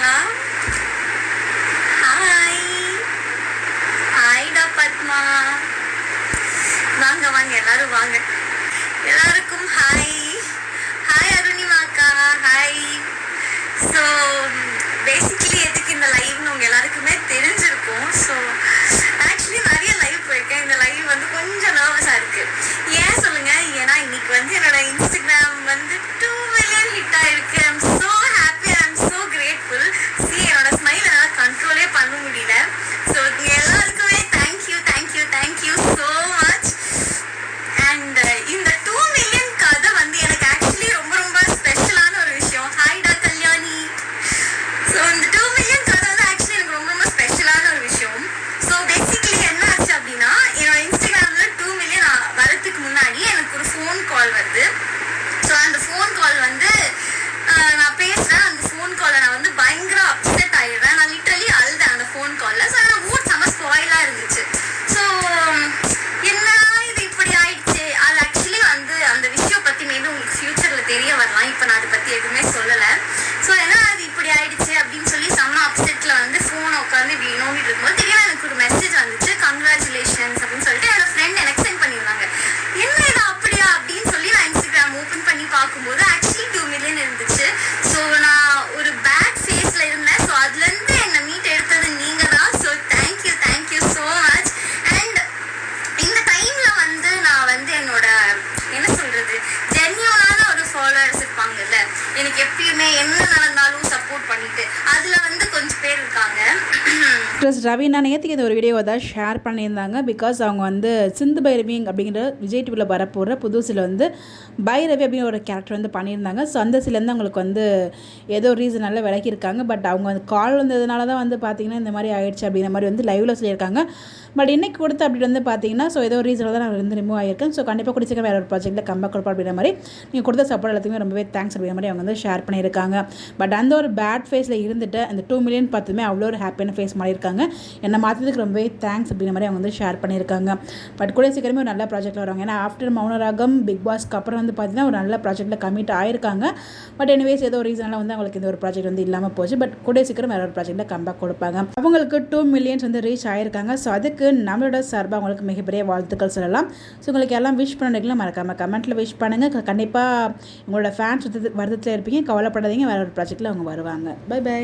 இருக்கீங்களா? ஹாய் ஹாய்டா பத்மா. வாங்க வாங்க எல்லாரும் வாங்க. எல்லாருக்கும் ஹாய். ஹாய் அருணிமாக்கா. ஹாய். ஸோ பேசிக்கலி எதுக்கு இந்த லைவ்னு உங்கள் எல்லாருக்குமே தெரிஞ்சிருக்கும். ஸோ ஆக்சுவலி நிறைய லைவ் போயிருக்கேன். இந்த லைவ் வந்து கொஞ்சம் நர்வஸாக இருக்குது. ஏன் சொல்லுங்கள்? ஏன்னா இன்னைக்கு வந்து என்னோட இன்ஸ்டாகிராம் வந்து 2 மில்லியன் ஹிட் ஆயிருக்கு. I'm so happy, I'm so grateful. என்னோட ஸ்மைல் என்னால் கண்ட்ரோலே பண்ண முடியல. ஸோ எல்லாருக்குமே thank you thank you thank you so much. And இந்த 2 மில்லியன் கதை வந்து எனக்கு ஆக்சுவலி ரொம்ப ரொம்ப ஸ்பெஷலான ஒரு விஷயம். ஹாய்டா கல்யாணி. ஸோ இந்த 2 மில்லியன் கதை வந்து ஆக்சுவலி எனக்கு ரொம்ப ரொம்ப ஸ்பெஷலான ஒரு விஷயம். ஸோ பேசிக்கலி என்ன ஆச்சு அப்படின்னா, என்னோட இன்ஸ்டாகிராமில் 2 மில்லியன் வரதுக்கு முன்னாடி எனக்கு ஒரு ஃபோன் கால் வருது. ஸோ அந்த ஃபோன் கால் வந்து நான் பேசுகிறேன். அந்த ஃபோன் காலை நான் வந்து பயங்கர அப்செட் ஆகிடுறேன். நான் லிட்ரலி அழுதேன் அந்த ஃபோன் காலில். ஸோ என்னோட மூட் செம்ம ஸ்பாயிலாக இருந்துச்சு. ஸோ என்ன இது இப்படி ஆயிடுச்சு. அது ஆக்சுவலி வந்து அந்த விஷயம் பற்றி மேபி உங்களுக்கு ஃப்யூச்சரில் தெரிய வரலாம். இப்போ நான் அதை பற்றி எதுவுமே சொல்லலை. ஸோ ஏன்னா அது இப்படி ஆயிடுச்சு அப்படின்னு சொல்லி செம்ம அப்செட்டில் வந்து ஃபோனை உட்காந்து இப்படி நோண்டிட்டு இருக்கும்போது திடீர்னு எனக்கு ஒரு மெசேஜ் வந்துச்சு. கங்க்ராச்சுலேஷன்ஸ் அப்படின்னு சொல்லிட்டு என்னோட ஃப்ரெண்ட் எனக்கு சென்ட் பண்ணியிருந்தாங்க. என்ன இது அப்படியா அப்படின்னு சொல்லி நான் இன்ஸ்டாகிராம் ஓப்பன் பண்ணி பார்க்கும்போது ஆக்சுவலி 2 மில்லியன் இருந்துச்சு. ஸோ நான் ஒரு பேட் ஃபேஸில் இருந்தேன். ஸோ அதுலேருந்து என்னை மீட் எடுத்தது நீங்கள் தான். So thank you thank you so much. And இந்த டைமில் வந்து நான் வந்து என்னோட என்ன சொல்கிறது, ஜென்யூனான ஒரு ஃபாலோவர்ஸ் இருப்பாங்கல்ல, எனக்கு எப்பயுமே என்ன நடந்தாலும் சப்போர்ட் பண்ணிட்டு அதில் வந்து கொஞ்சம் பேர் இருக்காங்க. ப்ளஸ் ரவீனா நேற்றுக்கு இந்த ஒரு வீடியோவை தான் ஷேர் பண்ணியிருந்தாங்க. பிகாஸ் அவங்க வந்து சிந்து பைரவி அப்படிங்கிற விஜய் டிவியில் வரப்போகிற புதுசில் வந்து பைரவி அப்படிங்கிற ஒரு கேரக்டர் வந்து பண்ணியிருந்தாங்க. ஸோ அந்த சிலேருந்து அவங்களுக்கு வந்து ஏதோ ரீசனால விளக்கியிருக்காங்க. பட் அவங்க வந்து கால் வந்ததுனால தான் வந்து பார்த்திங்கன்னா இந்த மாதிரி ஆயிடுச்சு அப்படிங்கிற மாதிரி வந்து லைவில் சொல்லியிருக்காங்க. பட் இன்றைக்கி கொடுத்து அப்படி வந்து பார்த்தீங்கன்னா ஸோ ஏதோ ரீசனில் தான் நான் வந்து ரிமூவ் ஆகியிருக்கேன். ஸோ கண்டிப்பாக குடிச்சிக்க வேறு ஒரு ப்ராஜெக்ட்டில் கம்பேக் கொடுப்போம் அப்படிங்கிற மாதிரி நீங்கள் கொடுத்த சப்போர்ட் எல்லாத்துக்குமே ரொம்பவே தேங்க்ஸ் அப்படிங்கிற மாதிரி அவங்க வந்து ஷேர் பண்ணியிருக்காங்க. பட் அந்த ஒரு பேட் ஃபேஸில் இருந்துட்டு அந்த 2 மில்லியன் பார்த்துமே அவ்வளோ ஒரு ஹாப்பியான ஃபேஸ் பண்ணியிருக்காங்க. என்னை மாற்றதுக்கு ரொம்பவே தேங்க்ஸ் அப்படிங்கிற மாதிரி அவங்க வந்து ஷேர் பண்ணியிருக்காங்க. பட் கூட சீக்கிரமே ஒரு நல்ல ப்ராஜெக்ட்டில் வருவாங்க. ஏன்னா ஆஃப்டர் மௌனராகம் பிக் பாஸ்க்கு அப்புறம் வந்து பார்த்தீங்கன்னா ஒரு நல்ல ப்ராஜெக்ட்டில் கமிட் ஆயிருக்காங்க. பட் எனிவேஸ் ஏதோ ஒரு ரீசனால் வந்து அவங்களுக்கு இந்த ஒரு ப்ராஜெக்ட் வந்து இல்லாமல் போச்சு. பட் கூட சீக்கிரம் வேறு ஒரு ப்ராஜெக்ட்டில் கம்பேக் கொடுப்பாங்க. அவங்களுக்கு 2 மில்லியன்ஸ் வந்து ரீச் ஆயிருக்காங்க. ஸோ அதுக்கு நம்மளோட சார்பாக உங்களுக்கு மிகப்பெரிய வாழ்த்துக்கள் சொல்லலாம். ஸோ உங்களுக்கு எல்லாம் விஷ் பண்ணிக்கலாம். மறக்காமல் கமெண்ட்டில் விஷ் பண்ணுங்கள். கண்டிப்பாக உங்களோட ஃபேன்ஸ் வருத்தத்தில் இருப்பீங்க. கவலைப்படாதீங்க, வேறு ஒரு ப்ராஜெக்ட்டில் அவங்க வருவாங்க. Bye by.